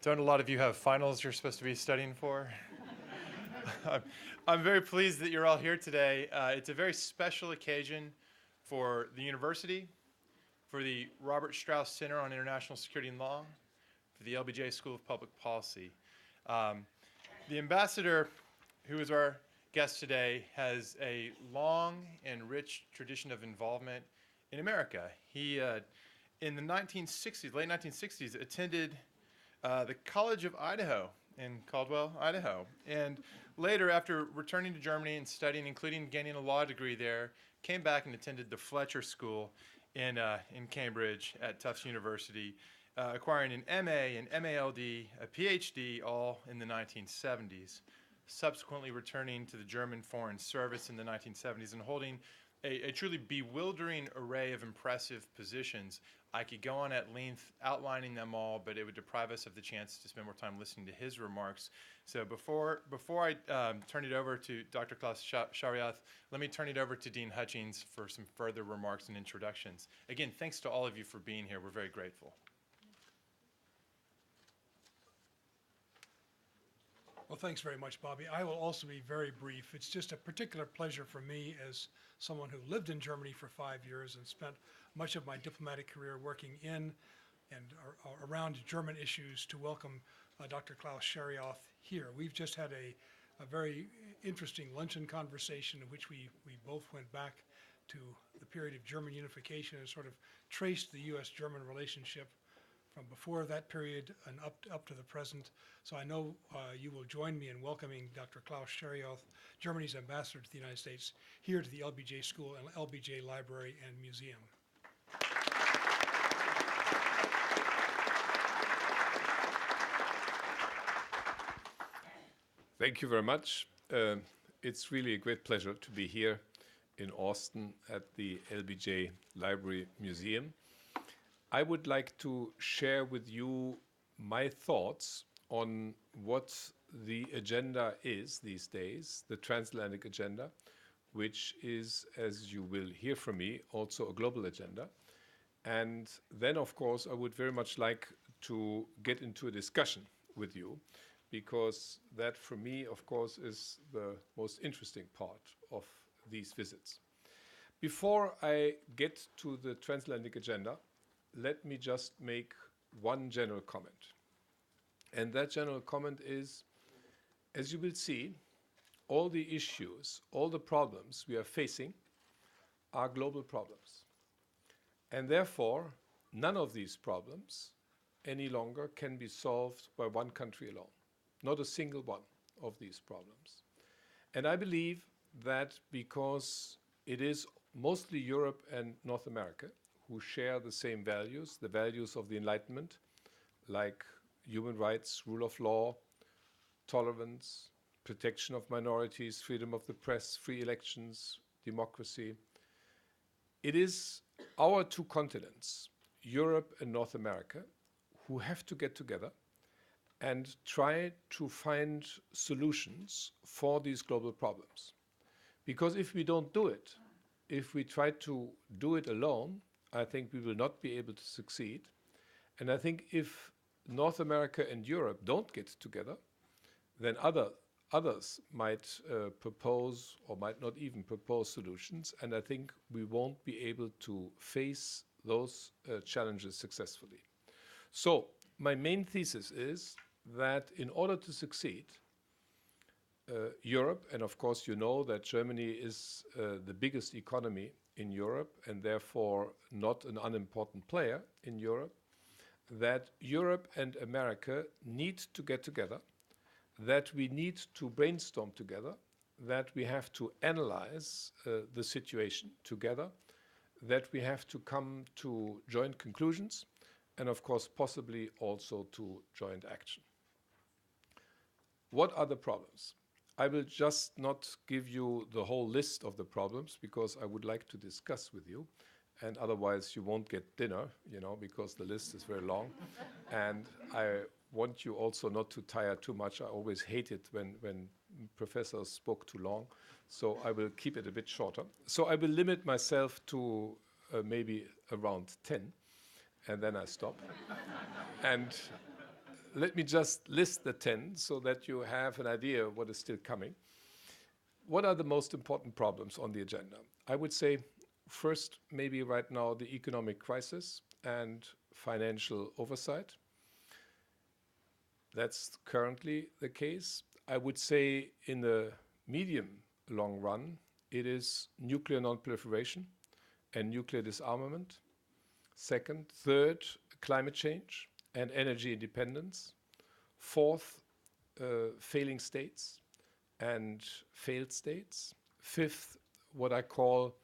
Don't a lot of you have finals you're supposed to be studying for? I'm very pleased that you're all here today. It's a very special occasion for the university, for the Robert Strauss Center on International Security and Law, for the LBJ School of Public Policy. The ambassador, who is our guest today, has a long and rich tradition of involvement in America. He, in the 1960s, late 1960s, attended the College of Idaho in Caldwell, Idaho. And later, after returning to Germany and studying, including gaining a law degree there, came back and attended the Fletcher School in Cambridge at Tufts University, acquiring an MA, an MALD, a PhD, all in the 1970s. Subsequently returning to the German Foreign Service in the 1970s and holding a truly bewildering array of impressive positions. I could go on at length outlining them all, but it would deprive us of the chance to spend more time listening to his remarks. So before I turn it over to Dr. Klaus Scharioth, let me turn it over to Dean Hutchings for some further remarks and introductions. Again, thanks to all of you for being here. We're very grateful. Well, thanks very much, Bobby. I will also be very brief. It's just a particular pleasure for me as someone who lived in Germany for 5 years and spent much of my diplomatic career working in and around German issues to welcome Dr. Klaus Scharioth here. We've just had a very interesting luncheon conversation in which we both went back to the period of German unification and sort of traced the U.S.-German relationship from before that period and up to the present. So I know you will join me in welcoming Dr. Klaus Scharioth, Germany's ambassador to the United States, here to the LBJ School and LBJ Library and Museum. Thank you very much. It's really a great pleasure to be here in Austin at the LBJ Library Museum. I would like to share with you my thoughts on what the agenda is these days, the Transatlantic Agenda, which is, as you will hear from me, also a global agenda. And then, of course, I would very much like to get into a discussion with you, because that, for me, of course, is the most interesting part of these visits. Before I get to the Transatlantic Agenda, let me just make one general comment. And that general comment is, as you will see, all the issues, all the problems we are facing are global problems. And therefore, none of these problems any longer can be solved by one country alone. Not a single one of these problems. And I believe that because it is mostly Europe and North America who share the same values, the values of the Enlightenment, like human rights, rule of law, tolerance, protection of minorities, freedom of the press, free elections, democracy. It is our two continents, Europe and North America, who have to get together and try to find solutions for these global problems. Because if we don't do it, if we try to do it alone, I think we will not be able to succeed. And I think if North America and Europe don't get together, then others might propose or might not even propose solutions. And I think we won't be able to face those challenges successfully. So my main thesis is that in order to succeed, Europe, and of course you know that Germany is the biggest economy in Europe and therefore not an unimportant player in Europe, that Europe and America need to get together, that we need to brainstorm together, that we have to analyze the situation together, that we have to come to joint conclusions, and of course possibly also to joint action. What are the problems? I will just not give you the whole list of the problems because I would like to discuss with you, and otherwise you won't get dinner, you know, because the list is very long. And I want you also not to tire too much. I always hate it when professors spoke too long, so I will keep it a bit shorter. So I will limit myself to maybe around 10, and then I stop. And let me just list the 10 so that you have an idea of what is still coming. What are the most important problems on the agenda? I would say first, maybe right now, the economic crisis and financial oversight. That's currently the case. I would say in the medium long run, it is nuclear non-proliferation and nuclear disarmament. Second, third, climate change and energy independence. Fourth, failing states and failed states. Fifth, what I call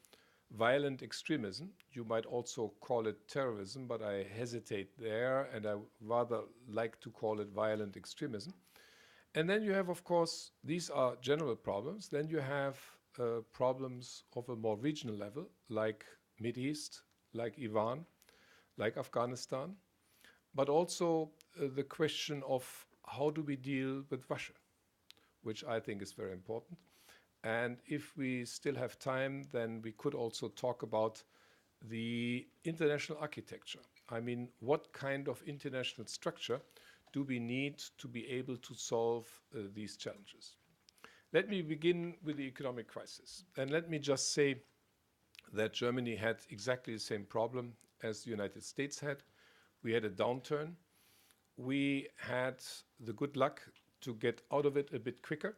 violent extremism. You might also call it terrorism, but I hesitate there, and I rather like to call it violent extremism. And then you have, of course, these are general problems. Then you have problems of a more regional level, like Mideast, like Iran, like Afghanistan, but also the question of how do we deal with Russia, which I think is very important. And if we still have time, then we could also talk about the international architecture. I mean, what kind of international structure do we need to be able to solve these challenges? Let me begin with the economic crisis. And let me just say that Germany had exactly the same problem as the United States had. We had a downturn. We had the good luck to get out of it a bit quicker.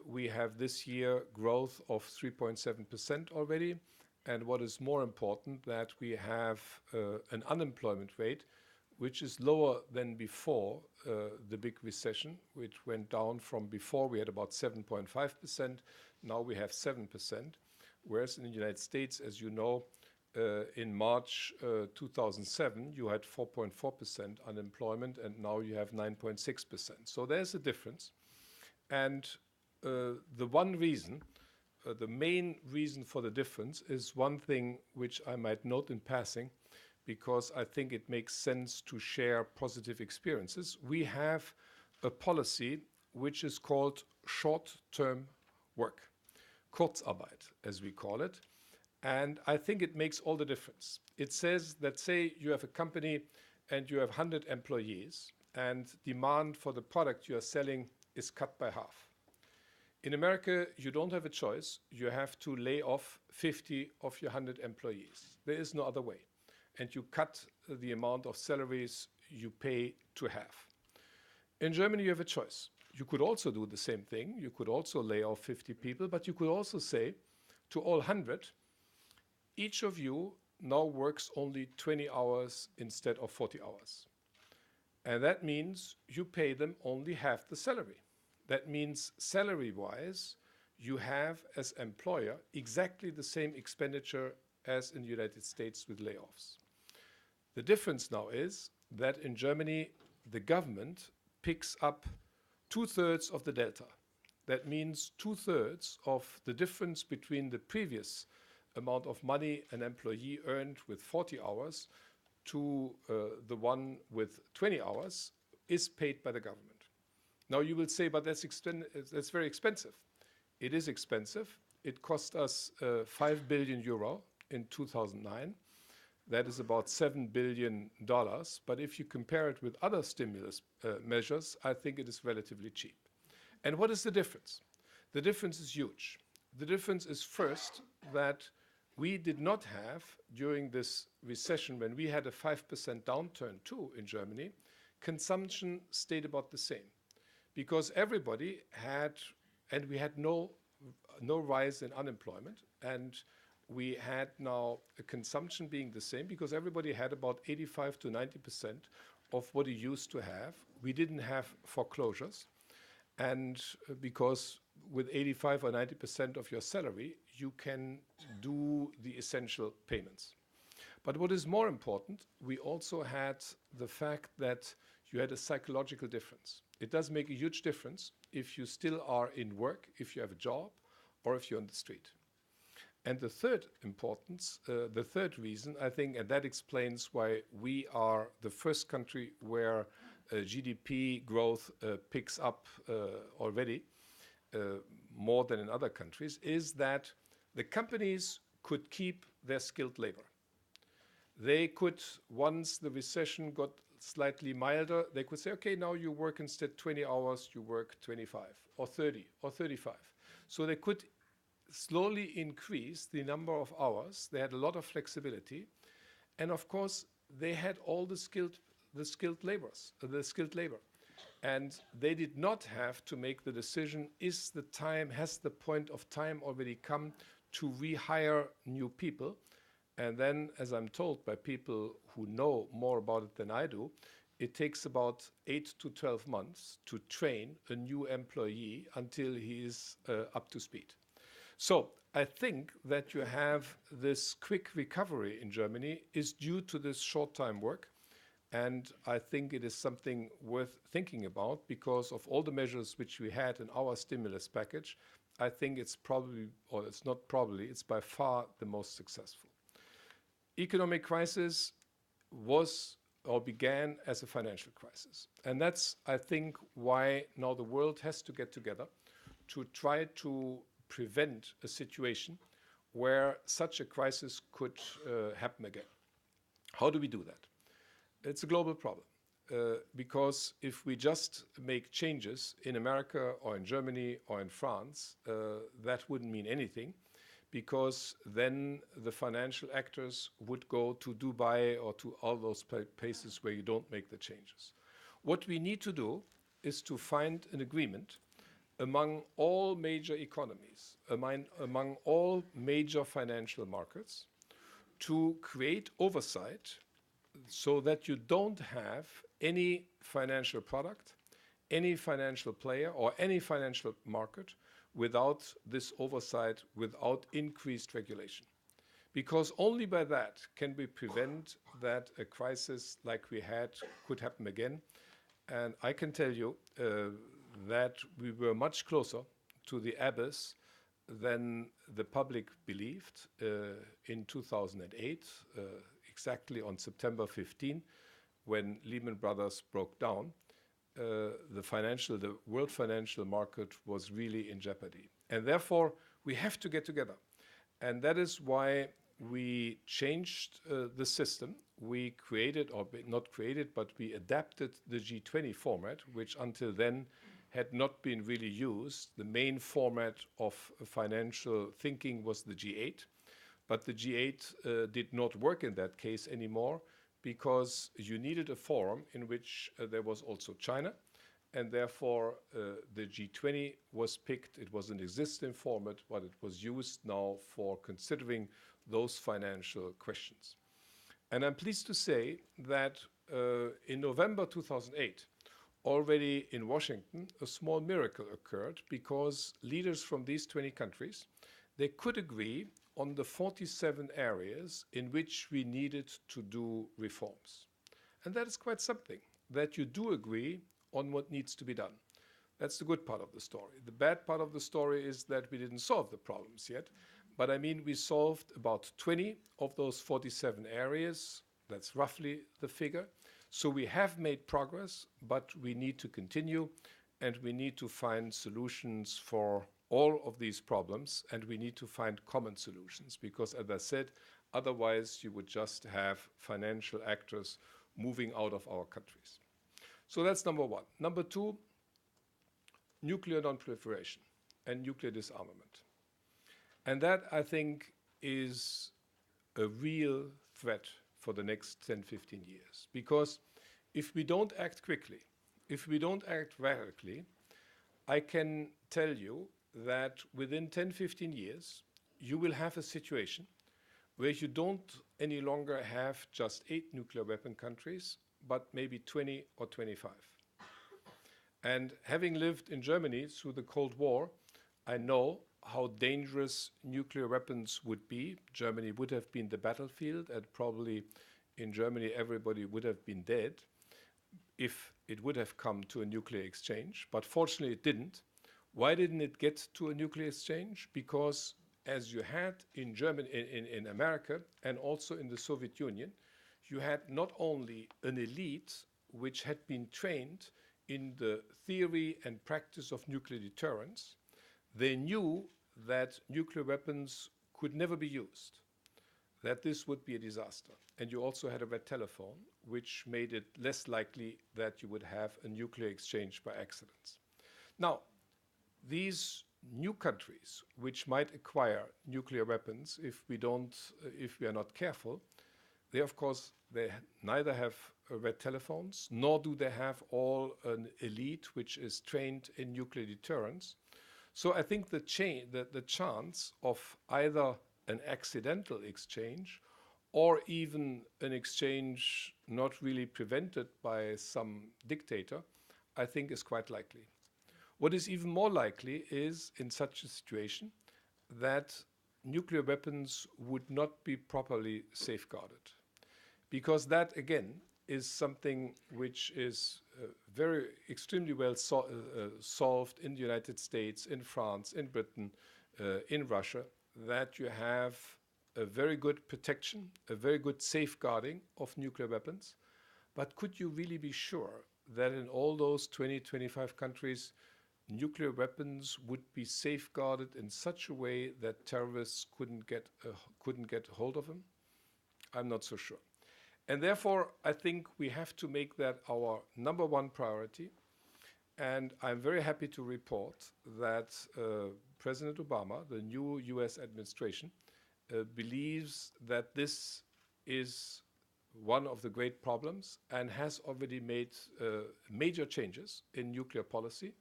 We have this year growth of 3.7% already. And what is more important, that we have an unemployment rate which is lower than before the big recession, which went down from before we had about 7.5%. Now we have 7%. Whereas in the United States, as you know, in March 2007, you had 4.4% unemployment, and now you have 9.6%. So there's a difference. And the one reason, the main reason for the difference is one thing which I might note in passing, because I think it makes sense to share positive experiences. We have a policy which is called short-term work, Kurzarbeit, as we call it. And I think it makes all the difference. It says that, say, you have a company and you have 100 employees, and demand for the product you are selling is cut by half. In America, you don't have a choice. You have to lay off 50 of your 100 employees. There is no other way. And you cut the amount of salaries you pay to half. In Germany, you have a choice. You could also do the same thing. You could also lay off 50 people, but you could also say to all 100, each of you now works only 20 hours instead of 40 hours. And that means you pay them only half the salary. That means salary-wise, you have as employer exactly the same expenditure as in the United States with layoffs. The difference now is that in Germany, the government picks up 2/3 of the delta. That means 2/3 of the difference between the previous amount of money an employee earned with 40 hours to the one with 20 hours is paid by the government. Now you will say, but that's very expensive. It is expensive. It cost us 5 billion euro in 2009. That is about $7 billion. But if you compare it with other stimulus measures, I think it is relatively cheap. And what is the difference? The difference is huge. The difference is first that we did not have, during this recession, when we had a 5% downturn too in Germany, consumption stayed about the same. Because everybody had, and we had no rise in unemployment, and we had now a consumption being the same because everybody had about 85 to 90% of what he used to have. We didn't have foreclosures. And because with 85 or 90% of your salary, you can do the essential payments. But what is more important, we also had the fact that you had a psychological difference. It does make a huge difference if you still are in work, if you have a job, or if you're on the street. And the third importance, the third reason, I think, and that explains why we are the first country where GDP growth picks up already more than in other countries, is that the companies could keep their skilled labor. They could, once the recession got slightly milder, they could say, okay, now you work instead 20 hours, you work 25 or 30 or 35. So they could slowly increase the number of hours. They had a lot of flexibility. And of course, they had all the skilled labor. And they did not have to make the decision, has the point of time already come to rehire new people? And then, as I'm told by people who know more about it than I do, it takes about 8 to 12 months to train a new employee until he is up to speed. So I think that you have this quick recovery in Germany is due to this short-time work. And I think it is something worth thinking about because of all the measures which we had in our stimulus package. I think it's probably, or it's not probably, it's by far the most successful. Economic crisis was or began as a financial crisis. And that's, I think, why now the world has to get together to try to prevent a situation where such a crisis could happen again. How do we do that? It's a global problem. Because if we just make changes in America or in Germany or in France, that wouldn't mean anything, because then the financial actors would go to Dubai or to all those places where you don't make the changes. What we need to do is to find an agreement among all major economies, among all major financial markets, to create oversight so that you don't have any financial product, any financial player, or any financial market without this oversight, without increased regulation. Because only by that can we prevent that a crisis like we had could happen again. And I can tell you that we were much closer to the abyss than the public believed in 2008, exactly on September 15, when Lehman Brothers broke down. The world financial market was really in jeopardy. And therefore, we have to get together. And that is why we changed the system. We created, or not created, but we adapted the G20 format, which until then had not been really used. The main format of financial thinking was the G8. But the G8 did not work in that case anymore, because you needed a forum in which there was also China, and therefore the G20 was picked. It was an existing format, but it was used now for considering those financial questions. And I'm pleased to say that in November 2008, already in Washington, a small miracle occurred, because leaders from these 20 countries, they could agree on the 47 areas in which we needed to do reforms. And that is quite something, that you do agree on what needs to be done. That's the good part of the story. The bad part of the story is that we didn't solve the problems yet. But I mean, we solved about 20 of those 47 areas. That's roughly the figure. So we have made progress, but we need to continue, and we need to find solutions for all of these problems, and we need to find common solutions, because, as I said, otherwise you would just have financial actors moving out of our countries. So that's number one. Number two, nuclear non-proliferation and nuclear disarmament. And that, I think, is a real threat for the next 10, 15 years. Because if we don't act quickly, if we don't act radically, I can tell you that within 10, 15 years, you will have a situation where you don't any longer have just 8 nuclear weapon countries, but maybe 20 or 25. And having lived in Germany through the Cold War, I know how dangerous nuclear weapons would be. Germany would have been the battlefield, and probably in Germany everybody would have been dead if it would have come to a nuclear exchange. But fortunately it didn't. Why didn't it get to a nuclear exchange? Because as you had in Germany, in America, and also in the Soviet Union, you had not only an elite which had been trained in the theory and practice of nuclear deterrence. They knew that nuclear weapons could never be used. that this would be a disaster. And you also had a red telephone, which made it less likely that you would have a nuclear exchange by accident. Now, these new countries, which might acquire nuclear weapons if we are not careful, they, of course, neither have red telephones, nor do they have all an elite which is trained in nuclear deterrence. So I think the chance of either an accidental exchange or even an exchange not really prevented by some dictator, I think is quite likely. What is even more likely is, in such a situation, that nuclear weapons would not be properly safeguarded. Because that, again, is something which is extremely well solved in the United States, in France, in Britain, in Russia, that you have a very good protection, a very good safeguarding of nuclear weapons. But could you really be sure that in all those 20, 25 countries, nuclear weapons would be safeguarded in such a way that terrorists couldn't get hold of them? I'm not so sure. And therefore, I think we have to make that our number one priority. And I'm very happy to report that President Obama, the new US administration, believes that this is one of the great problems and has already made major changes in nuclear policy,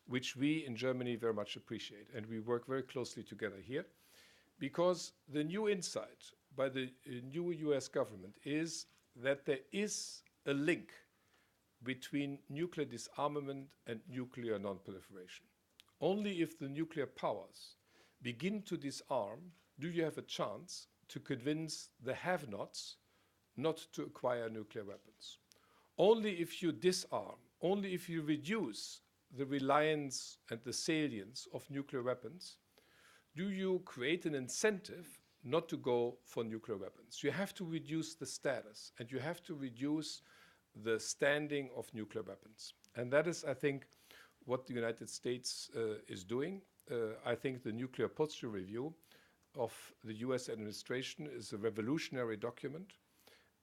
which we in Germany very much appreciate. And we work very closely together here, because the new insight by the new US government is that there is a link between nuclear disarmament and nuclear non-proliferation. Only if the nuclear powers begin to disarm do you have a chance to convince the have-nots not to acquire nuclear weapons. Only if you disarm, only if you reduce the reliance and the salience of nuclear weapons, do you create an incentive not to go for nuclear weapons. You have to reduce the status, and you have to reduce the standing of nuclear weapons. And that is, I think, what the United States is doing. I think the Nuclear Posture Review of the US administration is a revolutionary document.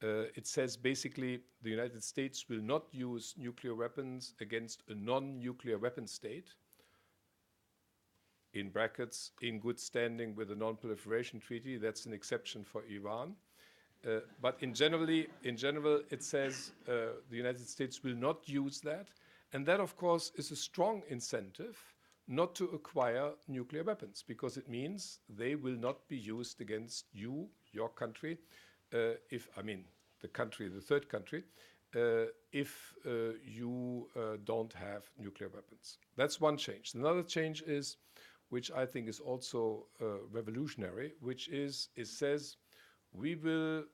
It says basically the United States will not use nuclear weapons against a non-nuclear weapon state, in brackets, in good standing with the Non-Proliferation Treaty. That's an exception for Iran. But in general, it says the United States will not use that. And that, of course, is a strong incentive not to acquire nuclear weapons, because it means they will not be used against you, your country, the third country, if you don't have nuclear weapons. That's one change. Another change is, which I think is also revolutionary, which is, it says we will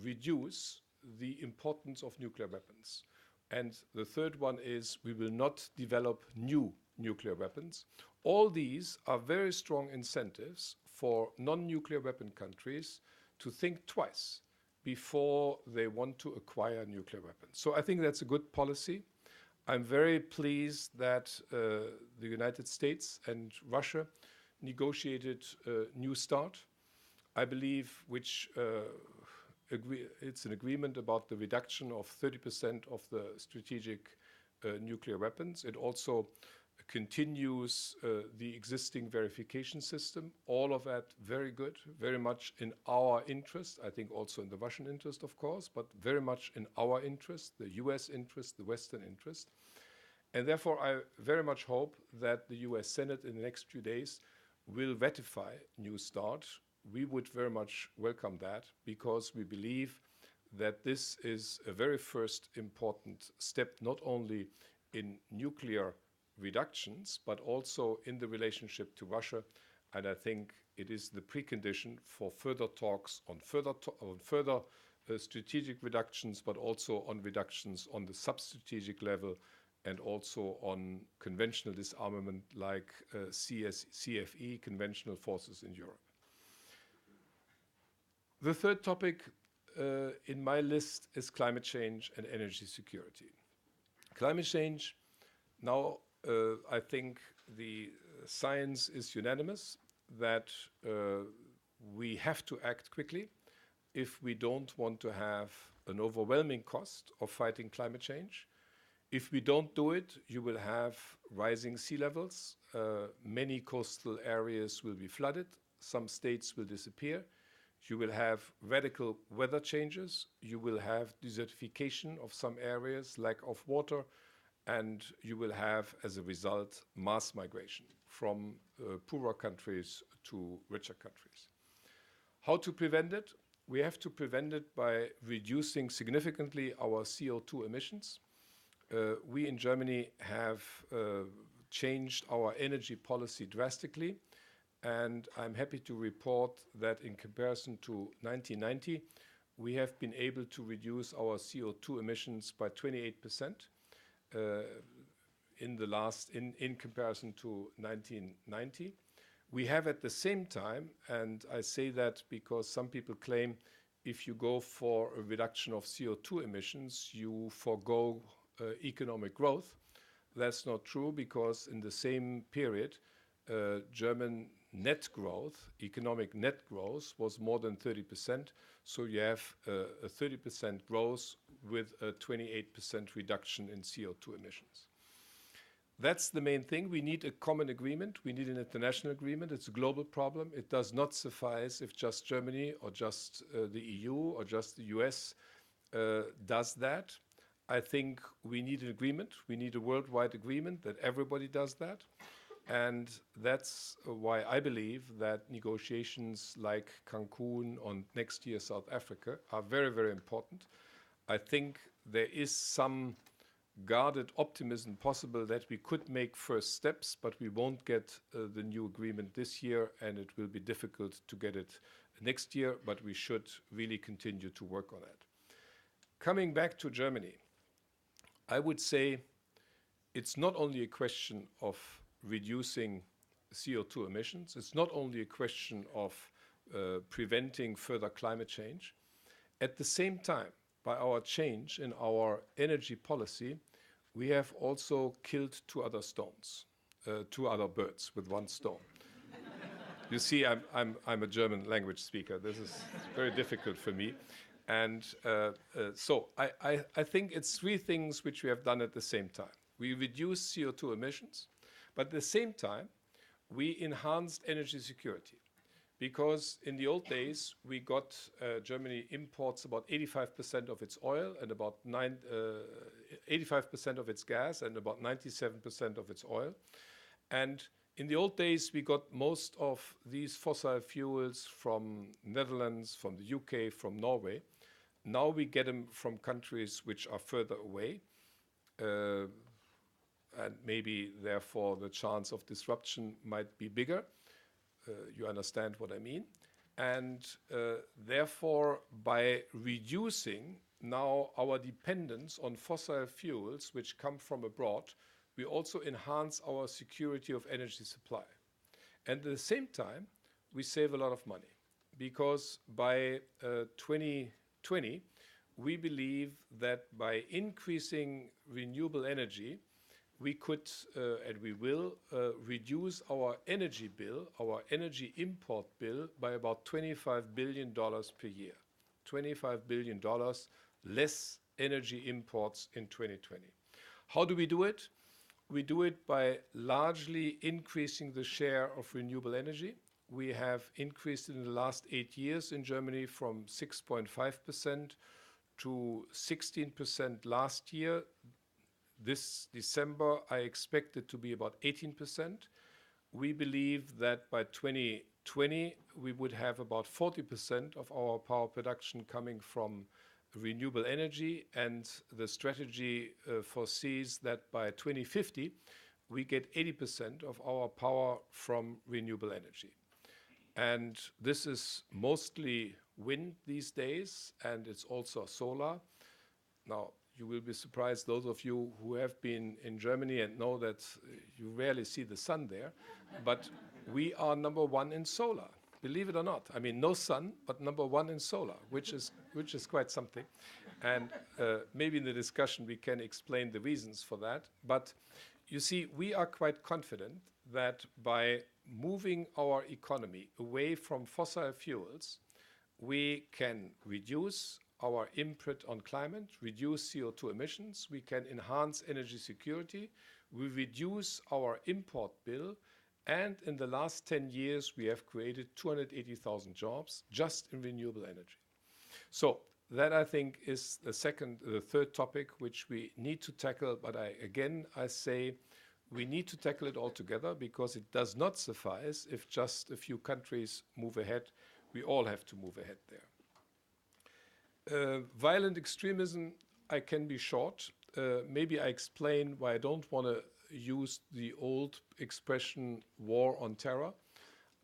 reduce the importance of nuclear weapons. And the third one is we will not develop new nuclear weapons. All these are very strong incentives for non-nuclear weapon countries to think twice before they want to acquire nuclear weapons. So I think that's a good policy. I'm very pleased that the United States and Russia negotiated a New START, I believe, which it's an agreement about the reduction of 30% of the strategic nuclear weapons. It also continues the existing verification system. All of that very good, very much in our interest. I think also in the Russian interest, of course, but very much in our interest, the US interest, the Western interest. And therefore, I very much hope that the US Senate in the next few days will ratify New START. We would very much welcome that, because we believe that this is a very first important step, not only in nuclear reductions, but also in the relationship to Russia. And I think it is the precondition for further talks on further strategic reductions, but also on reductions on the sub-strategic level, and also on conventional disarmament like CFE, conventional forces in Europe. The third topic in my list is climate change and energy security. Climate change, now I think the science is unanimous that we have to act quickly. if we don't want to have an overwhelming cost of fighting climate change. If we don't do it, you will have rising sea levels. Many coastal areas will be flooded. Some states will disappear. You will have radical weather changes. You will have desertification of some areas, lack of water, and you will have, as a result, mass migration from poorer countries to richer countries. How to prevent it? We have to prevent it by reducing significantly our CO2 emissions. We in Germany have changed our energy policy drastically, and I'm happy to report that in comparison to 1990, we have been able to reduce our CO2 emissions by 28% in comparison to 1990. We have at the same time, and I say that because some people claim if you go for a reduction of CO2 emissions, you forego economic growth. That's not true, because in the same period, German net growth, economic net growth, was more than 30%. So you have a 30% growth with a 28% reduction in CO2 emissions. That's the main thing. We need a common agreement. We need an international agreement. It's a global problem. It does not suffice if just Germany or just the EU or just the US does that. I think we need an agreement. We need a worldwide agreement that everybody does that. And that's why I believe that negotiations like Cancun or next year South Africa are very, very important. I think there is some guarded optimism possible that we could make first steps, but we won't get the new agreement this year, and it will be difficult to get it next year, but we should really continue to work on that. Coming back to Germany, I would say it's not only a question of reducing CO2 emissions, it's not only a question of preventing further climate change. At the same time, by our change in our energy policy, we have also killed two other birds with one stone. You see, I'm a German language speaker. This is very difficult for me. And so I think it's three things which we have done at the same time. We reduced CO2 emissions, but at the same time, we enhanced energy security. Because in the old days, we got, Germany imports about 85% of its oil and about 85% of its gas and about 97% of its oil. And in the old days, we got most of these fossil fuels from Netherlands, from the UK, from Norway. Now we get them from countries which are further away. And maybe, therefore, the chance of disruption might be bigger. You understand what I mean. And therefore, by reducing now our dependence on fossil fuels which come from abroad, we also enhance our security of energy supply. And at the same time, we save a lot of money, because by 2020, we believe that by increasing renewable energy, we could, and we will, reduce our energy bill, our energy import bill, by about $25 billion per year. $25 billion less energy imports in 2020. How do we do it? We do it by largely increasing the share of renewable energy. We have increased in the last 8 years in Germany from 6.5% to 16% last year. This December, I expect it to be about 18%. We believe that by 2020, we would have about 40% of our power production coming from renewable energy, and the strategy foresees that by 2050, we get 80% of our power from renewable energy. And this is mostly wind these days, and it's also solar. Now, you will be surprised, those of you who have been in Germany and know that you rarely see the sun there, but we are number one in solar, believe it or not. I mean, no sun, but number one in solar, which is quite something. And maybe in the discussion we can explain the reasons for that. But you see, we are quite confident that by moving our economy away from fossil fuels, we can reduce our imprint on climate, reduce CO2 emissions, we can enhance energy security, we reduce our import bill, and in the last 10 years, we have created 280,000 jobs just in renewable energy. So that, I think, is the third topic which we need to tackle. But I say we need to tackle it all together, because it does not suffice if just a few countries move ahead. We all have to move ahead there. Violent extremism, I can be short. Maybe I explain why I don't want to use the old expression war on terror.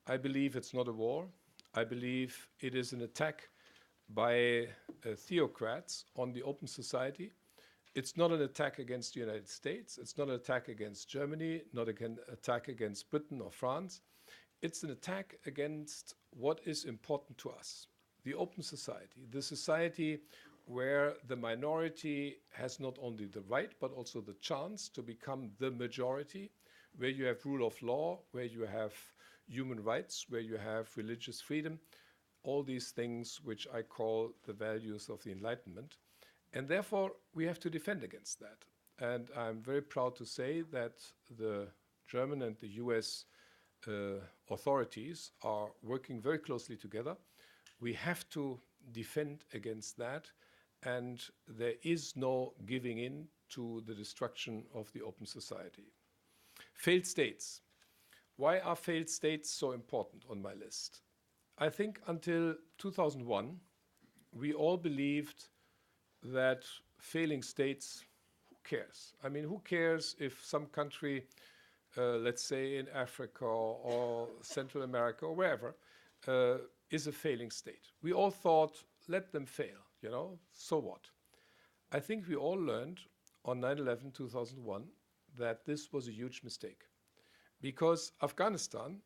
I believe it's not a war. I believe it is an attack by theocrats on the open society. It's not an attack against the United States. It's not an attack against Germany, not an attack against Britain or France. It's an attack against what is important to us, the open society, the society where the minority has not only the right, but also the chance to become the majority, where you have rule of law, where you have human rights, where you have religious freedom, all these things which I call the values of the Enlightenment. And therefore, we have to defend against that. And I'm very proud to say that the German and the US authorities are working very closely together. We have to defend against that, and there is no giving in to the destruction of the open society. Failed states. Why are failed states so important on my list? I think until 2001, we all believed that failing states, who cares? I mean, who cares if some country, let's say in Africa or Central America or wherever, is a failing state? We all thought, let them fail, you know, so what? I think we all learned on 9/11/2001 that this was a huge mistake, because Afghanistan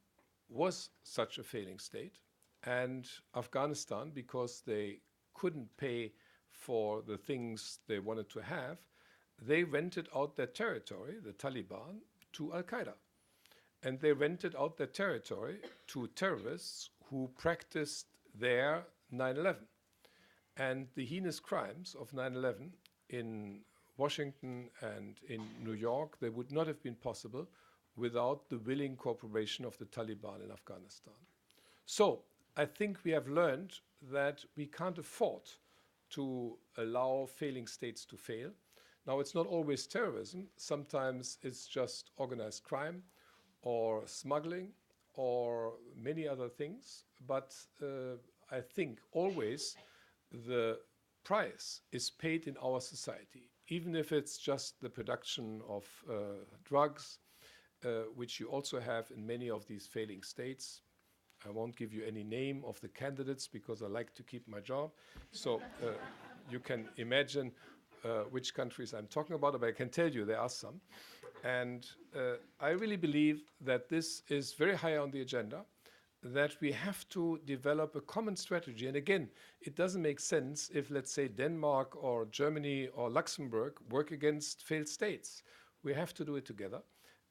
was such a failing state, and Afghanistan, because they couldn't pay for the things they wanted to have, they rented out their territory, the Taliban, to Al-Qaeda. And they rented out their territory to terrorists who practiced their 9/11. And the heinous crimes of 9/11 in Washington and in New York, they would not have been possible without the willing cooperation of the Taliban in Afghanistan. So I think we have learned that we can't afford to allow failing states to fail. Now, it's not always terrorism. Sometimes it's just organized crime or smuggling or many other things. But I think always the price is paid in our society, even if it's just the production of drugs, which you also have in many of these failing states. I won't give you any name of the candidates because I like to keep my job. So you can imagine which countries I'm talking about, but I can tell you there are some. And I really believe that this is very high on the agenda, that we have to develop a common strategy. And again, it doesn't make sense if, let's say, Denmark or Germany or Luxembourg work against failed states. We have to do it together,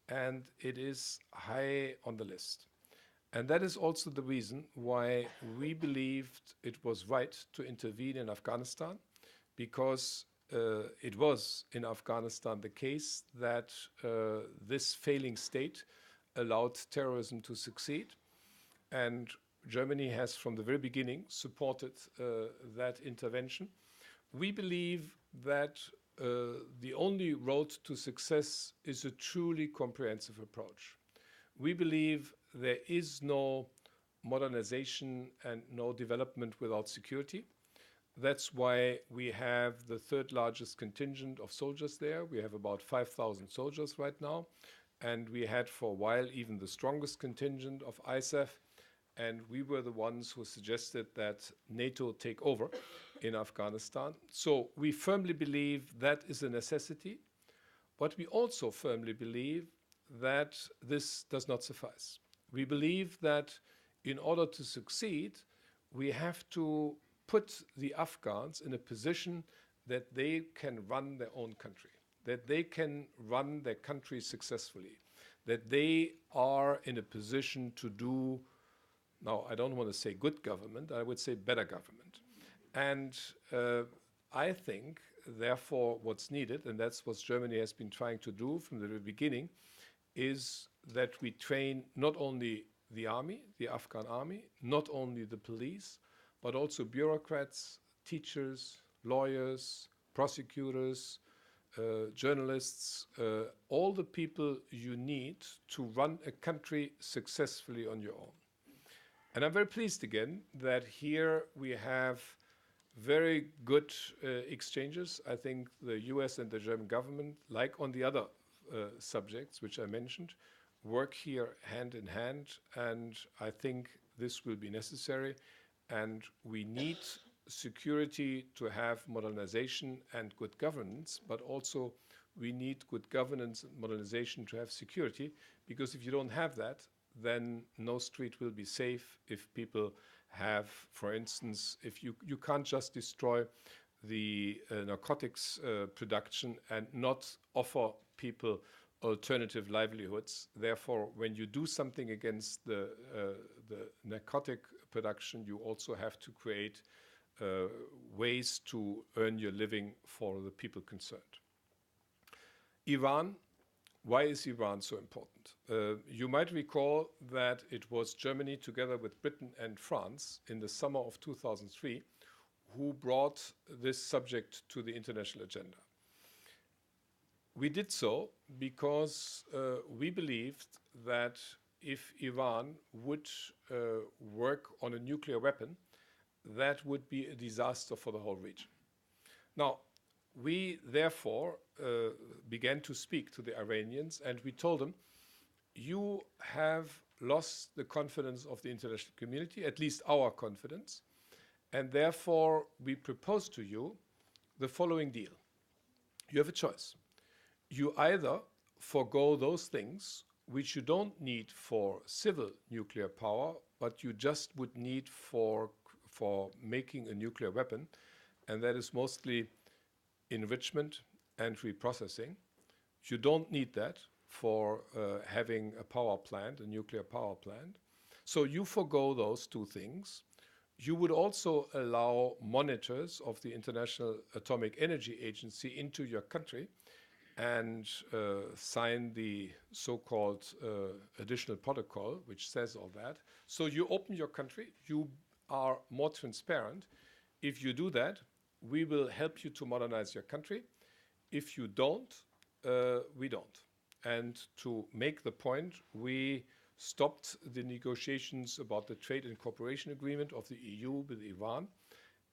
and it is high on the list. And that is also the reason why we believed it was right to intervene in Afghanistan, because it was in Afghanistan the case that this failing state allowed terrorism to succeed. And Germany has, from the very beginning, supported that intervention. We believe that the only road to success is a truly comprehensive approach. We believe there is no modernization and no development without security. That's why we have the third largest contingent of soldiers there. We have about 5,000 soldiers right now. And we had for a while even the strongest contingent of ISAF. And we were the ones who suggested that NATO take over in Afghanistan. So we firmly believe that is a necessity. But we also firmly believe that this does not suffice. We believe that in order to succeed, we have to put the Afghans in a position that they can run their own country, that they can run their country successfully, that they are in a position to do Now, I don't want to say good government, I would say better government. And I think, therefore, what's needed, and that's what Germany has been trying to do from the very beginning, is that we train not only the army, the Afghan army, not only the police, but also bureaucrats, teachers, lawyers, prosecutors, journalists, all the people you need to run a country successfully on your own. And I'm very pleased again that here we have very good exchanges. I think the US and the German government, like on the other subjects which I mentioned, work here hand in hand, and I think this will be necessary. And we need security to have modernization and good governance, but also we need good governance and modernization to have security, because if you don't have that, then no street will be safe. If people have, for instance, if you can't just destroy the narcotics production and not offer people alternative livelihoods. Therefore, when you do something against the narcotic production, you also have to create ways to earn your living for the people concerned. Iran. Why is Iran so important? You might recall that it was Germany, together with Britain and France, in the summer of 2003, who brought this subject to the international agenda. We did so because we believed that if Iran would work on a nuclear weapon, that would be a disaster for the whole region. Now, we therefore began to speak to the Iranians, and we told them, you have lost the confidence of the international community, at least our confidence, and therefore we propose to you the following deal. You have a choice. You either forego those things which you don't need for civil nuclear power, but you just would need for making a nuclear weapon, and that is mostly enrichment and reprocessing. You don't need that for having a power plant, a nuclear power plant. So you forego those two things. You would also allow monitors of the International Atomic Energy Agency into your country and sign the so-called additional protocol, which says all that. So you open your country, you are more transparent. If you do that, we will help you to modernize your country. If you don't, we don't. And to make the point, we stopped the negotiations about the trade and cooperation agreement of the EU with Iran,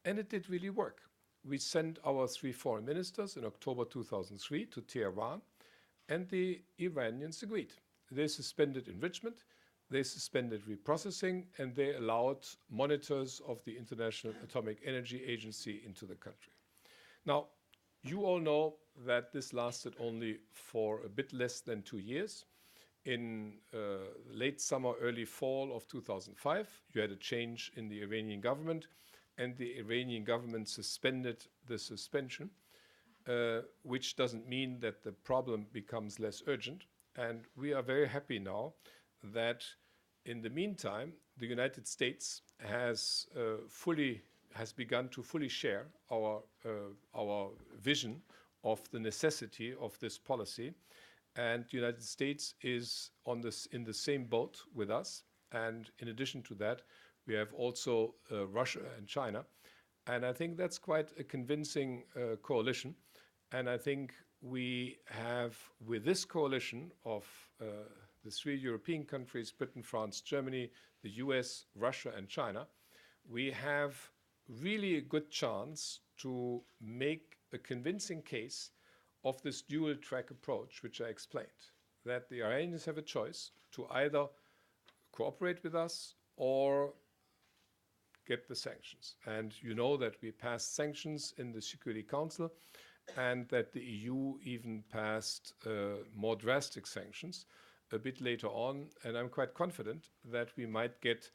and it did really work. We sent our 3 foreign ministers in October 2003 to Tehran, and the Iranians agreed. They suspended enrichment, they suspended reprocessing, and they allowed monitors of the International Atomic Energy Agency into the country. Now, you all know that this lasted only for a bit less than 2 years. In late summer, early fall of 2005, you had a change in the Iranian government, and the Iranian government suspended the suspension, which doesn't mean that the problem becomes less urgent. And we are very happy now that in the meantime, the United States has begun to fully share our vision of the necessity of this policy. And the United States is in the same boat with us. And in addition to that, we have also Russia and China. And I think that's quite a convincing coalition. And I think we have, with this coalition of the 3 European countries, Britain, France, Germany, the US, Russia, and China, we have really a good chance to make a convincing case of this dual track approach, which I explained, that the Iranians have a choice to either cooperate with us or get the sanctions. And you know that we passed sanctions in the Security Council, and that the EU even passed more drastic sanctions a bit later on. And I'm quite confident that we might get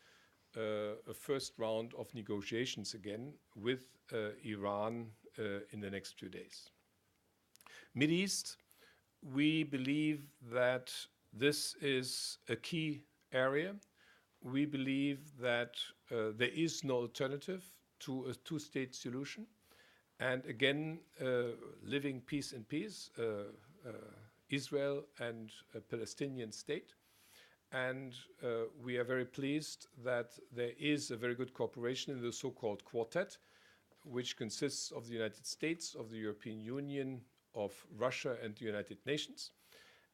a first round of negotiations again with Iran in the next few days. Mideast, we believe that this is a key area we believe that there is no alternative to a two-state solution. And again, living peace in peace, Israel and a Palestinian state. And we are very pleased that there is a very good cooperation in the so-called quartet, which consists of the United States, of the European Union, of Russia, and the United Nations.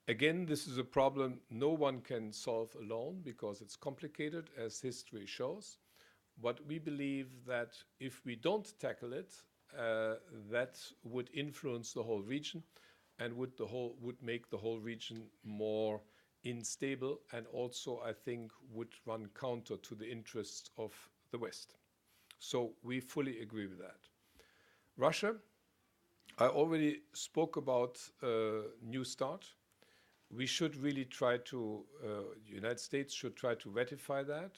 Again, this is a problem no one can solve alone because it's complicated, as history shows. But we believe that if we don't tackle it, that would influence the whole region and would make the whole region more unstable, and also, I think, would run counter to the interests of the West. So we fully agree with that. Russia, I already spoke about New START. We should really try to, the United States should try to ratify that.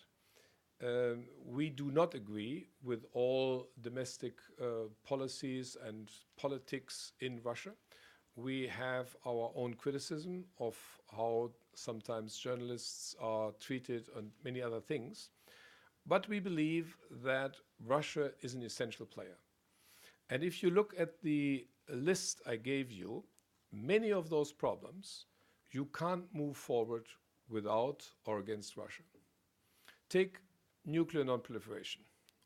We do not agree with all domestic policies and politics in Russia. We have our own criticism of how sometimes journalists are treated and many other things. But we believe that Russia is an essential player. And if you look at the list I gave you, many of those problems you can't move forward without or against Russia. Take nuclear non-proliferation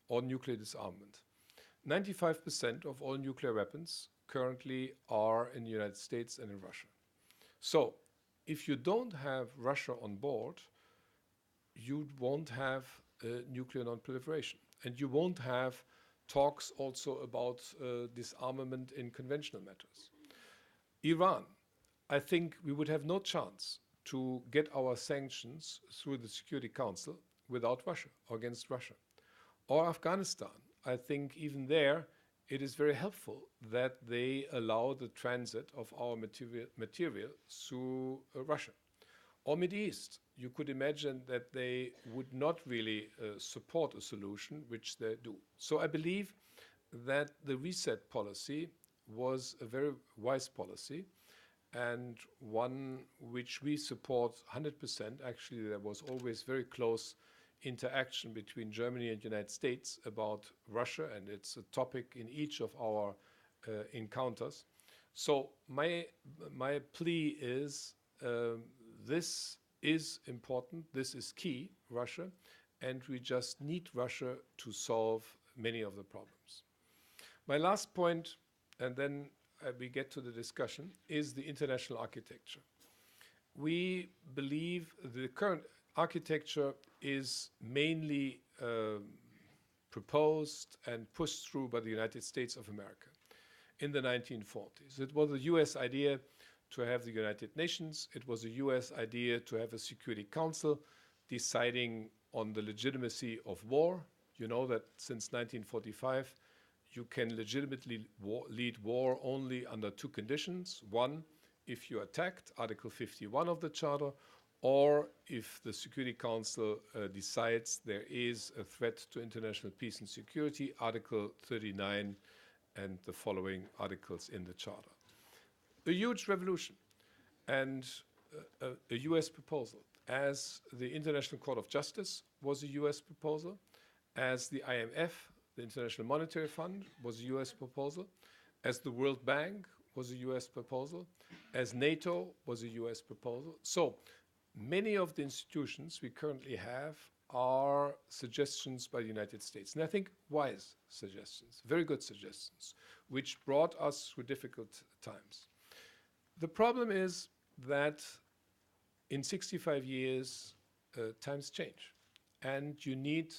or nuclear disarmament. 95% of all nuclear weapons currently are in the United States and in Russia. So if you don't have Russia on board, you won't have nuclear non-proliferation. And you won't have talks also about disarmament in conventional matters. Iran, I think we would have no chance to get our sanctions through the Security Council without Russia or against Russia. Or Afghanistan, I think even there it is very helpful that they allow the transit of our material through Russia. Or Mideast, you could imagine that they would not really support a solution, which they do. So I believe that the reset policy was a very wise policy, and one which we support 100%. Actually, there was always very close interaction between Germany and the United States about Russia, and it's a topic in each of our encounters. So my plea is this is important, this is key, Russia, and we just need Russia to solve many of the problems. My last point, and then we get to the discussion, is the international architecture. We believe the current architecture is mainly proposed and pushed through by the United States of America in the 1940s. It was a US idea to have the United Nations. It was a US idea to have a Security Council deciding on the legitimacy of war. You know that since 1945, you can legitimately lead war only under two conditions. One, if you're attacked, Article 51 of the Charter, or if the Security Council decides there is a threat to international peace and security, Article 39 and the following articles in the Charter. A huge revolution and a US proposal, as the International Court of Justice was a US proposal, as the IMF, the International Monetary Fund, was a US proposal, as the World Bank was a US proposal, as NATO was a US proposal. So many of the institutions we currently have are suggestions by the United States, and I think wise suggestions, very good suggestions, which brought us through difficult times. The problem is that in 65 years, times change, and you need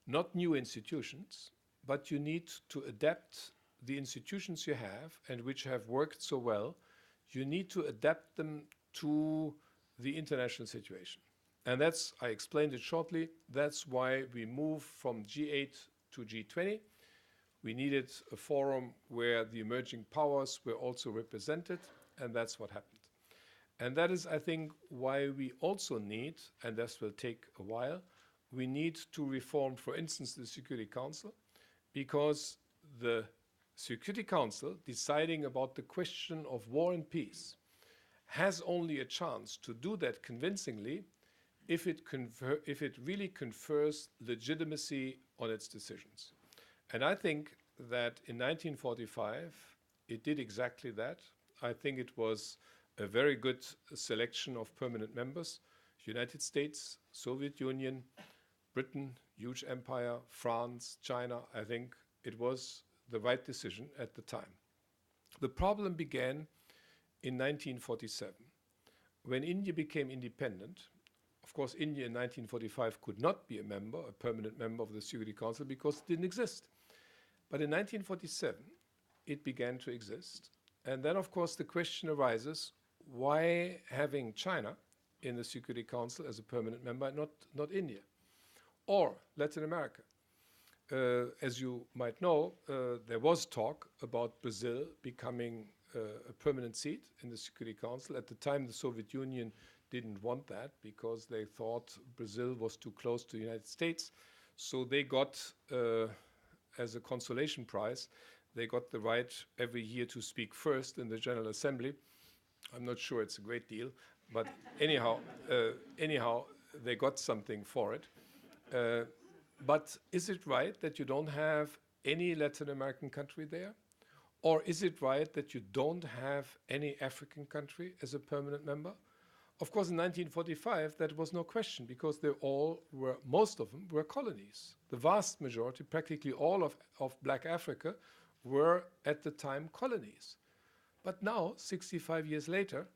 not new institutions, but you need to adapt the institutions you have and which have worked so well. You need to adapt them to the international situation. And that's, I explained it shortly, that's why we moved from G8 to G20. We needed a forum where the emerging powers were also represented, and that's what happened. And that is, I think, why we also need, and this will take a while, we need to reform, for instance, the Security Council, because the Security Council, deciding about the question of war and peace, has only a chance to do that convincingly if it really confers legitimacy on its decisions. And I think that in 1945, it did exactly that. I think it was a very good selection of permanent members. United States, Soviet Union, Britain, huge empire, France, China. I think it was the right decision at the time. The problem began in 1947, when India became independent. Of course, India in 1945 could not be a permanent member of the Security Council, because it didn't exist. But in 1947, it began to exist. And then, of course, the question arises, why having China in the Security Council as a permanent member, not India? Or Latin America. As you might know, there was talk about Brazil becoming a permanent seat in the Security Council. At the time, the Soviet Union didn't want that because they thought Brazil was too close to the United States. So they got, as a consolation prize, they got the right every year to speak first in the General Assembly. I'm not sure it's a great deal, but anyhow, they got something for it. But is it right that you don't have any Latin American country there? Or is it right that you don't have any African country as a permanent member? Of course, in 1945, that was no question, because most of them were colonies. The vast majority, practically all of Black Africa, were at the time colonies. But now, 65 years later,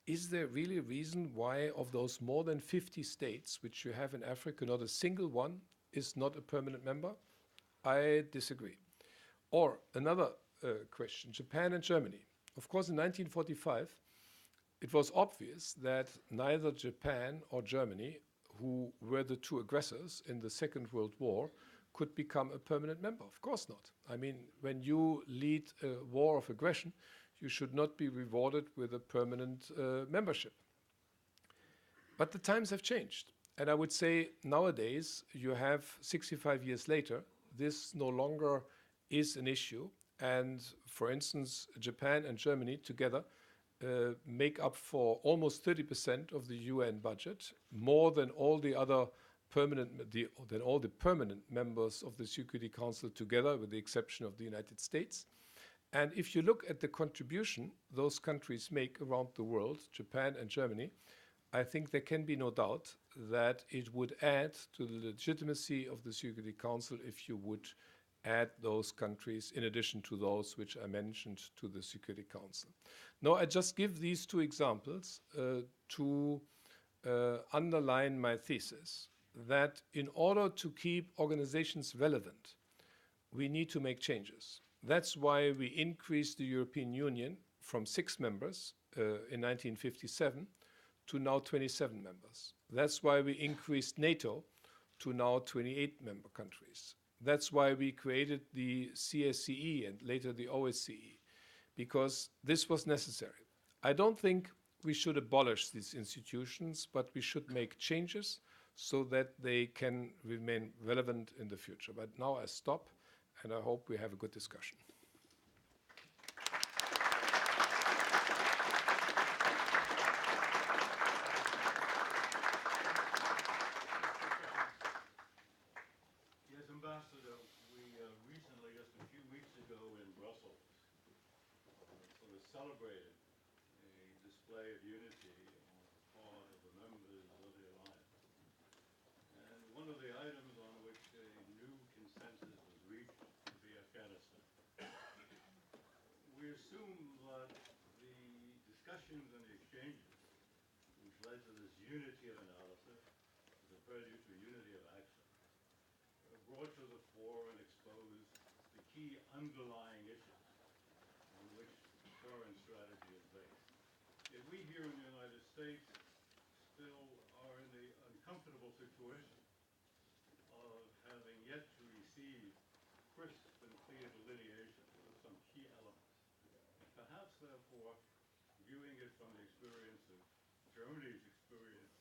is there really a reason why of those more than 50 states which you have in Africa, not a single one is not a permanent member? I disagree. Or another question, Japan and Germany. Of course, in 1945, it was obvious that neither Japan or Germany, who were the two aggressors in the Second World War, could become a permanent member. Of course not. I mean, when you lead a war of aggression, you should not be rewarded with a permanent membership. But the times have changed. And I would say nowadays, you have 65 years later, this no longer is an issue. And for instance, Japan and Germany together make up for almost 30% of the UN budget, more than all the other permanent members of the Security Council together, with the exception of the United States. And if you look at the contribution those countries make around the world, Japan and Germany, I think there can be no doubt that it would add to the legitimacy of the Security Council if you would add those countries in addition to those which I mentioned to the Security Council. Now, I just give these two examples to underline my thesis that in order to keep organizations relevant, we need to make changes. That's why we increased the European Union from 6 members in 1957 to now 27 members. That's why we increased NATO to now 28 member countries. That's why we created the CSCE and later the OSCE, because this was necessary. I don't think we should abolish these institutions, but we should make changes so that they can remain relevant in the future. But now I stop, and I hope we have a good discussion. Yes, Ambassador, we recently, just a few weeks ago in Brussels, sort of celebrated a display of unity on the part of the members of the alliance. And one of the items on which a new consensus was reached would be Afghanistan. We assume that the discussions and the exchanges which led to this unity of analysis, the prelude to unity of action, brought to the fore and exposed the key underlying issues on which current strategy is based. Yet we here in the United States still are in the uncomfortable situation of having yet to receive crisp and clear delineation of some key elements. Perhaps, therefore, viewing it from the experience of Germany's experience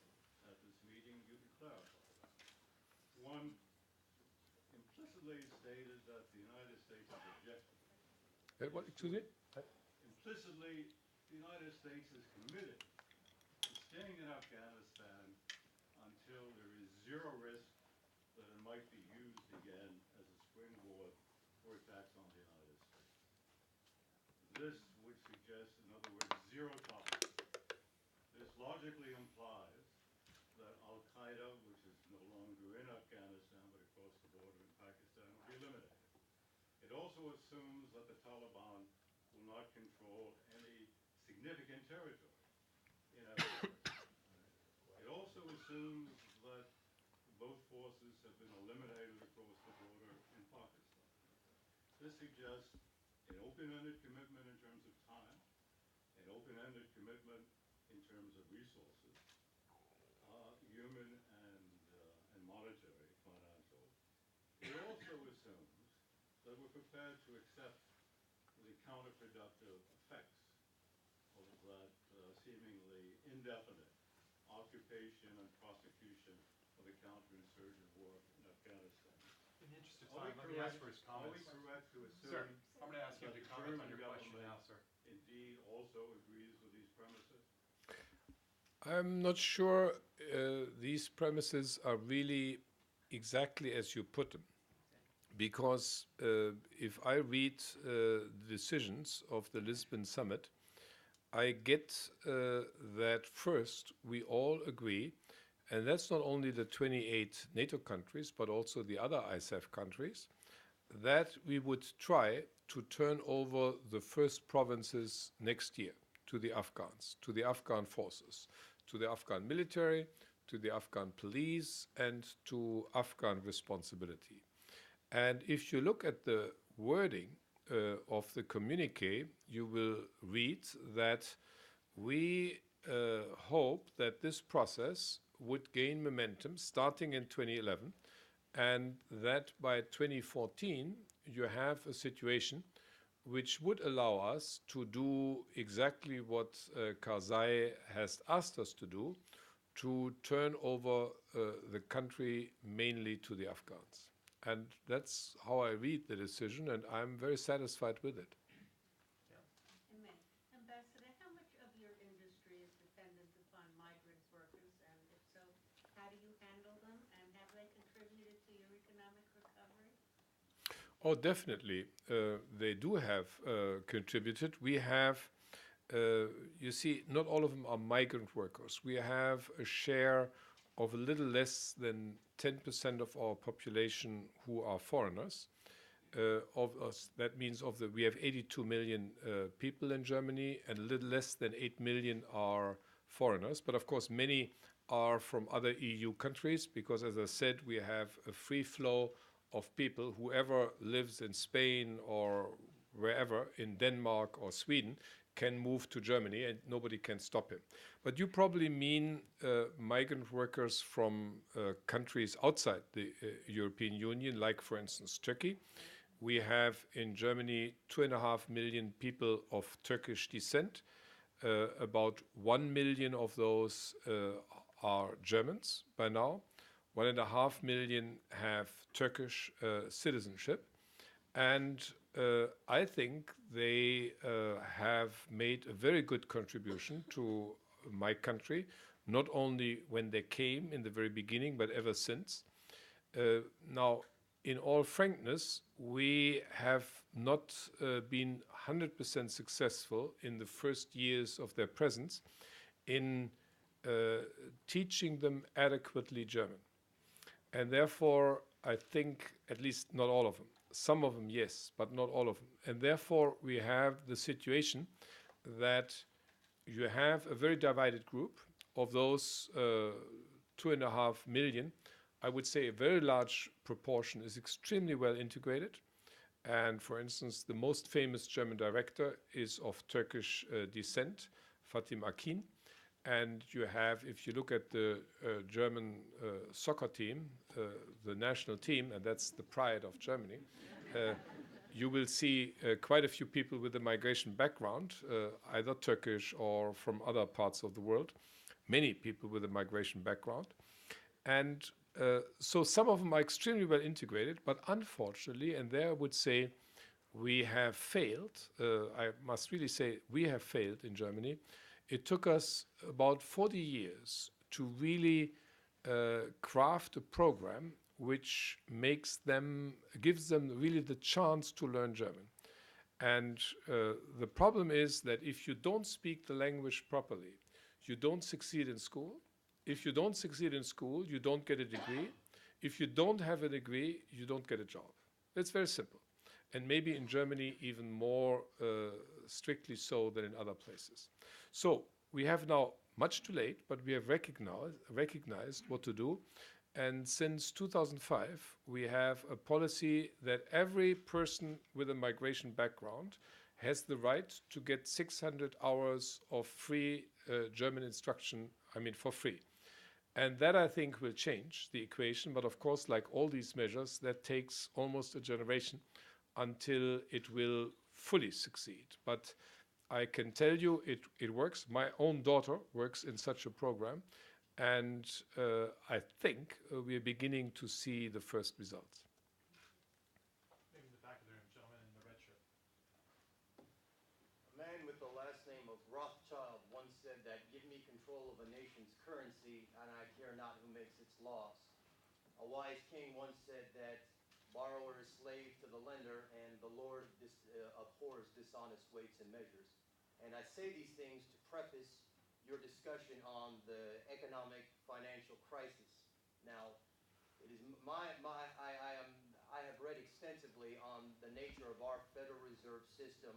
at this meeting, you can clarify that. One, implicitly stated that the United States is objective. Implicitly, the United States is committed to staying in Afghanistan for attacks on the United States. This would suggest, in other words, zero tolerance. This logically implies that Al-Qaeda, which is no longer in Afghanistan but across the border in Pakistan, will be eliminated. It also assumes that the Taliban will not control any significant territory in Afghanistan. It also assumes that both forces have been eliminated across the border in Pakistan. This suggests an open-ended commitment in terms of time, an open-ended commitment in terms of resources, human and monetary, financial. It also assumes that we're prepared to accept the counterproductive effects of that seemingly indefinite occupation and prosecution of a counterinsurgent war in Afghanistan. In the interest of Are we time, let me ask correct- for his Are we comments. correct to Sir, assume I'm going to ask him that to the comment on German your question now, government sir. indeed also agrees with these premises? I'm not sure these premises are really exactly as you put them. Because if I read the decisions of the Lisbon summit, I get that first we all agree, and that's not only the 28 NATO countries, but also the other ISAF countries, that we would try to turn over the first provinces next year to the Afghans, to the Afghan forces, to the Afghan military, to the Afghan police, and to Afghan responsibility. And if you look at the wording of the communique, you will read that we hope that this process would gain momentum starting in 2011, and that by 2014 you have a situation which would allow us to do exactly what Karzai has asked us to do, to turn over the country mainly to the Afghans. And that's how I read the decision, and I'm very satisfied with it. Amen. Ambassador, how much of your industry is dependent upon migrant workers, and if so, how do you handle them, and have they contributed to your economic recovery? Oh, definitely. They do have contributed. We have, you see, not all of them are migrant workers. We have a share of a little less than 10% of our population who are foreigners. Of us, that means we have 82 million people in Germany, and a little less than 8 million are foreigners. But of course, many are from other EU countries, because as I said, we have a free flow of people. Whoever lives in Spain or wherever, in Denmark or Sweden, can move to Germany and nobody can stop him. But you probably mean migrant workers from countries outside the European Union, like for instance Turkey. We have in Germany 2.5 million people of Turkish descent. About 1 million of those are Germans by now. 1.5 million have Turkish citizenship. And I think they have made a very good contribution to my country, not only when they came in the very beginning, but ever since. Now, in all frankness, we have not been 100% successful in the first years of their presence in teaching them adequately German. And therefore, I think, at least not all of them, some of them, yes, but not all of them. And therefore, we have the situation that you have a very divided group of those 2.5 million. I would say a very large proportion is extremely well integrated. And for instance, the most famous German director is of Turkish descent, Fatih Akin. And you have, if you look at the German soccer team, the national team, and that's the pride of Germany, you will see quite a few people with a migration background, either Turkish or from other parts of the world, many people with a migration background. And so some of them are extremely well integrated, but unfortunately, and there I would say we have failed, I must really say we have failed in Germany. It took us about 40 years to really craft a program which gives them really the chance to learn German. And the problem is that if you don't speak the language properly, you don't succeed in school. If you don't succeed in school, you don't get a degree. If you don't have a degree, you don't get a job. It's very simple. And maybe in Germany even more strictly so than in other places. So we have now, much too late, but we have recognized what to do. And since 2005, we have a policy that every person with a migration background has the right to get 600 hours of free German instruction, for free. And that, I think, will change the equation. But of course, like all these measures, that takes almost a generation until it will fully succeed. But I can tell you it works. My own daughter works in such a program. And I think we are beginning to see the first results. Maybe in the back of the room, gentleman in the red shirt. A man with the last name of Rothschild once said that, "Give me control of a nation's currency, and I care not who makes its laws." A wise king once said that borrower is slave to the lender, and the Lord abhors dishonest weights and measures. And I say these things to preface your discussion on the economic financial crisis. Now, it is I have read extensively on the nature of our Federal Reserve System.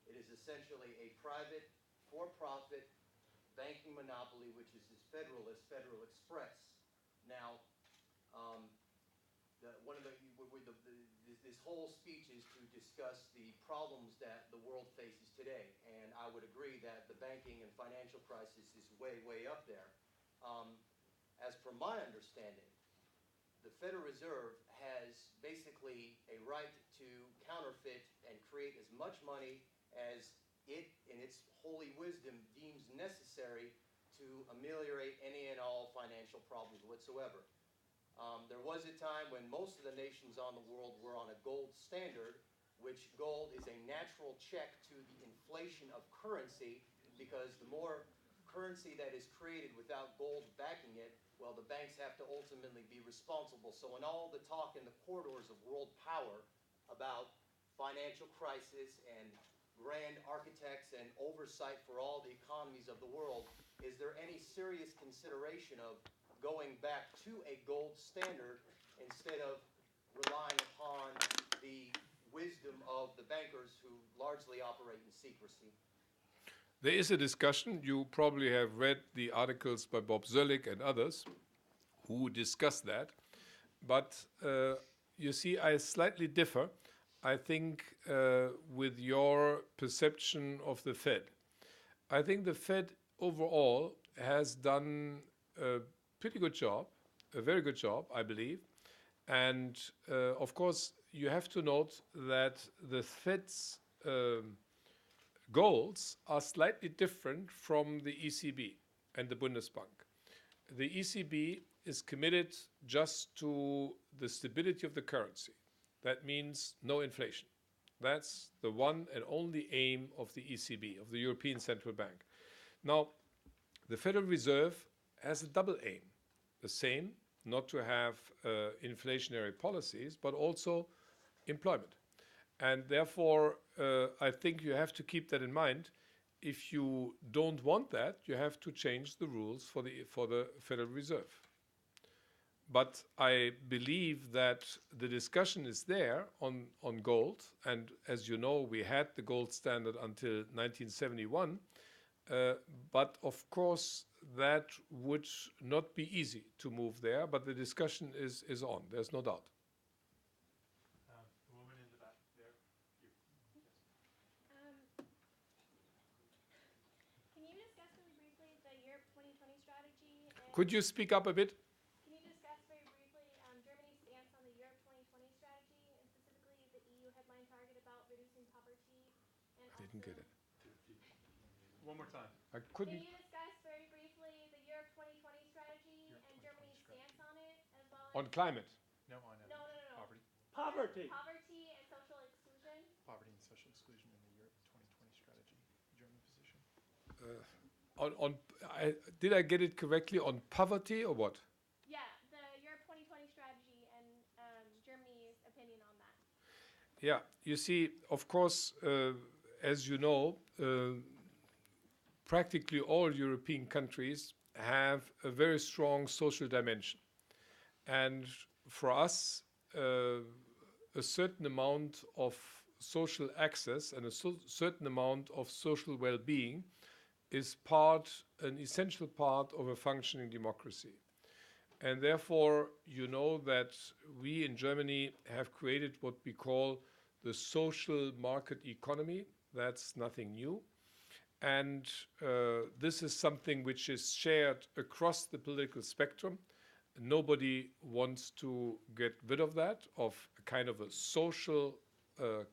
It is essentially a private, for-profit banking monopoly, which is as federal as Federal Express. Now, this whole speech is to discuss the problems that the world faces today, and I would agree that the banking and financial crisis is way, way up there. As per my understanding, the Federal Reserve has basically a right to counterfeit and create as much money as it, in its holy wisdom, deems necessary to ameliorate any and all financial problems whatsoever. There was a time when most of the nations on the world were on a gold standard, which gold is a natural check to the inflation of currency, because the more currency that is created without gold backing it, well, the banks have to ultimately be responsible. So in all the talk in the corridors of world power about financial crisis and grand architects and oversight for all the economies of the world, is there any serious consideration of going back to a gold standard instead of relying upon the wisdom of the bankers who largely operate in secrecy? There is a discussion. You probably have read the articles by Bob Zoellick and others who discuss that. But you see, I slightly differ, I think, with your perception of the Fed. I think the Fed overall has done a pretty good job, a very good job, I believe. And of course, you have to note that the Fed's goals are slightly different from the ECB and the Bundesbank. The ECB is committed just to the stability of the currency. That means no inflation. That's the one and only aim of the ECB, of the European Central Bank. Now, the Federal Reserve has a double aim. The same, not to have inflationary policies, but also employment. And therefore, I think you have to keep that in mind. If you don't want that, you have to change the rules for the Federal Reserve. But I believe that the discussion is there on gold. And as you know, we had the gold standard until 1971. But of course, that would not be easy to move there. But the discussion is on. There's no doubt. The woman in the back there. You. Yes. Can you discuss really briefly the Europe 2020 strategy? Could you speak up a bit? Can you discuss very briefly Germany's stance on the Europe 2020 strategy, and specifically the EU headline target about reducing poverty? And I didn't get it. One more time. I Can couldn't. you discuss very briefly the Europe 2020 strategy Europe and 2020 Germany's strategy. stance on it, as well as On climate. No, on No. poverty. Poverty. Poverty and social exclusion. Poverty and social exclusion in the Europe 2020 strategy. German position. Did I get it correctly on poverty or what? Yeah, the Europe 2020 strategy and Yeah, you see, of course, as you know, practically all European countries have a very strong social dimension. And for us, a certain amount of social access and a certain amount of social well-being is an essential part of a functioning democracy. And therefore, you know that we in Germany have created what we call the social market economy. That's nothing new. And this is something which is shared across the political spectrum. Nobody wants to get rid of that, of a kind of a social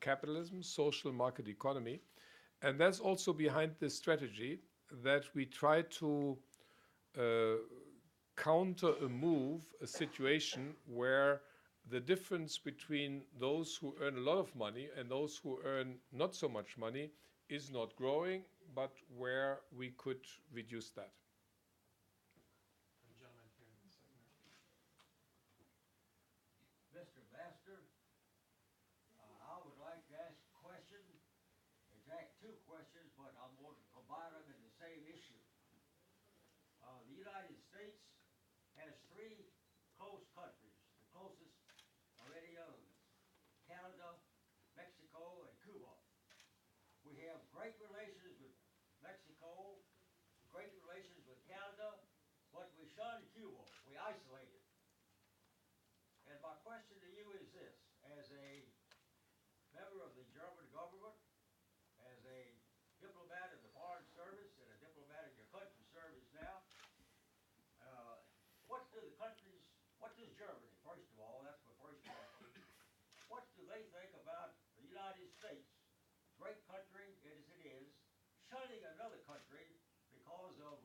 capitalism, social market economy. And that's also behind this strategy, that we try to counter a situation where the difference between those who earn a lot of money and those who earn not so much money is not growing, but where we could reduce that. Mr. Master, I would like to ask a question. In fact, two questions, but I'm going to combine them in the same issue. The United States has three close countries, the closest of any other than Canada, Mexico, and Cuba. We have great relations with Mexico, great relations with Canada, but we shun Cuba. We isolate it. And my question to you is this: as a member of the German government, as a diplomat in the Foreign Service and a diplomat in your country's service now, what does Germany, first of all, that's my first question, what do they think about the United States, great country as it is, shunning another country because of,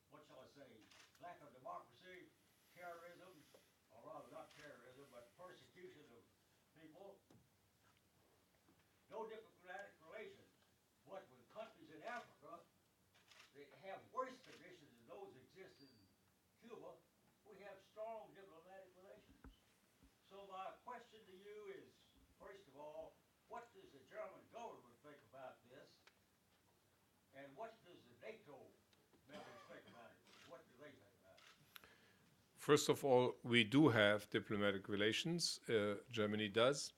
what shall I say, lack of democracy, terrorism, or rather not terrorism, but persecution of people, no diplomatic relations. What with countries in Africa that have worse conditions than those exist in Cuba, we have strong diplomatic relations. So my question to you is, first of all, what does the German government think about this? And what does the NATO members think about it? What do they think about it? First of all, we do have diplomatic relations. Germany does.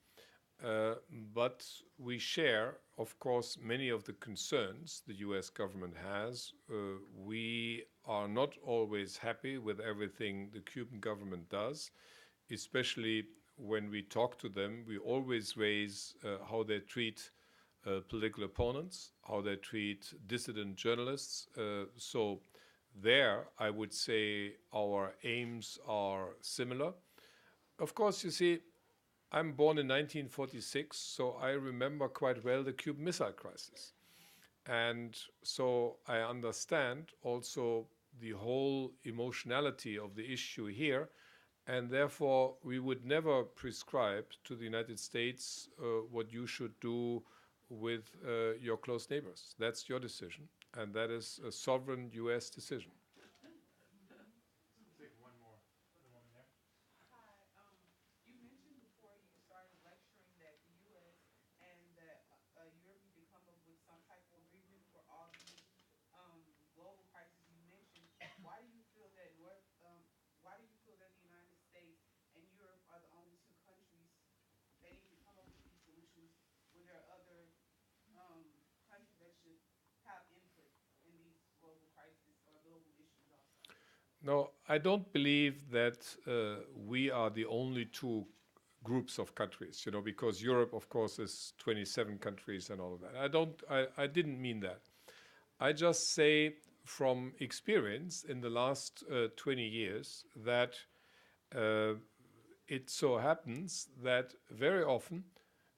But we share, of course, many of the concerns the US government has. We are not always happy with everything the Cuban government does, especially when we talk to them. We always raise how they treat political opponents, how they treat dissident journalists. So there, I would say our aims are similar. Of course, you see, I'm born in 1946, so I remember quite well the Cuban Missile Crisis. And so I understand also the whole emotionality of the issue here, and therefore we would never prescribe to the United States what you should do with your close neighbors. That's your decision, and that is a sovereign US decision. Take one more. The one in there. Hi, you mentioned before you started lecturing that the U.S. and that Europe need to come up with some type of agreement for all these global crises you mentioned. Why do you feel that why do you feel that the United States and Europe are the only two countries that need to come up with these solutions when there are other countries that should have input in these global crises or global issues also? No, I don't believe that we are the only two groups of countries, you know, because Europe, of course, is 27 countries and all of that. I didn't mean that. I just say from experience in the last 20 years that it so happens that very often,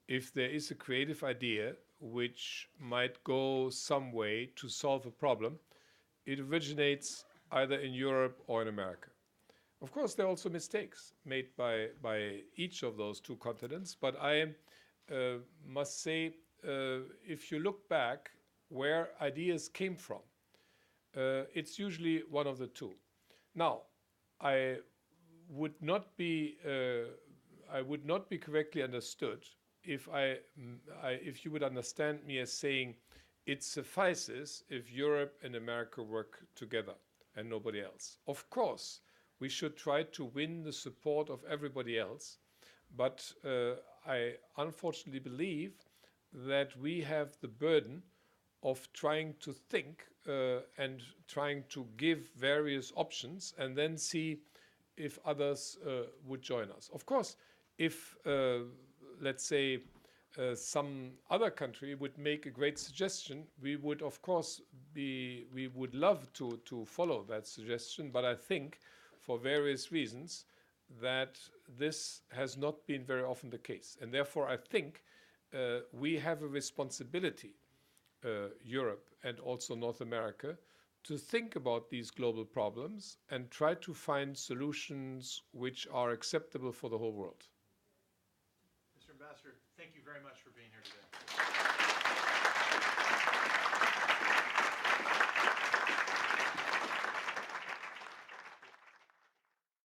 if there is a creative idea which might go some way to solve a problem, it originates either in Europe or in America. Of course, there are also mistakes made by each of those two continents, but I must say, if you look back where ideas came from, it's usually one of the two. Now, I would not be, I would not be correctly understood if if you would understand me as saying it suffices if Europe and America work together and nobody else. Of course, we should try to win the support of everybody else, but I unfortunately believe that we have the burden of trying to think and trying to give various options and then see if others would join us. Of course, if, let's say, some other country would make a great suggestion, we would, of course, we would love to follow that suggestion, but I think for various reasons that this has not been very often the case. And therefore, I think we have a responsibility, Europe and also North America, to think about these global problems and try to find solutions which are acceptable for the whole world. Mr. Ambassador, thank you very much for being here today.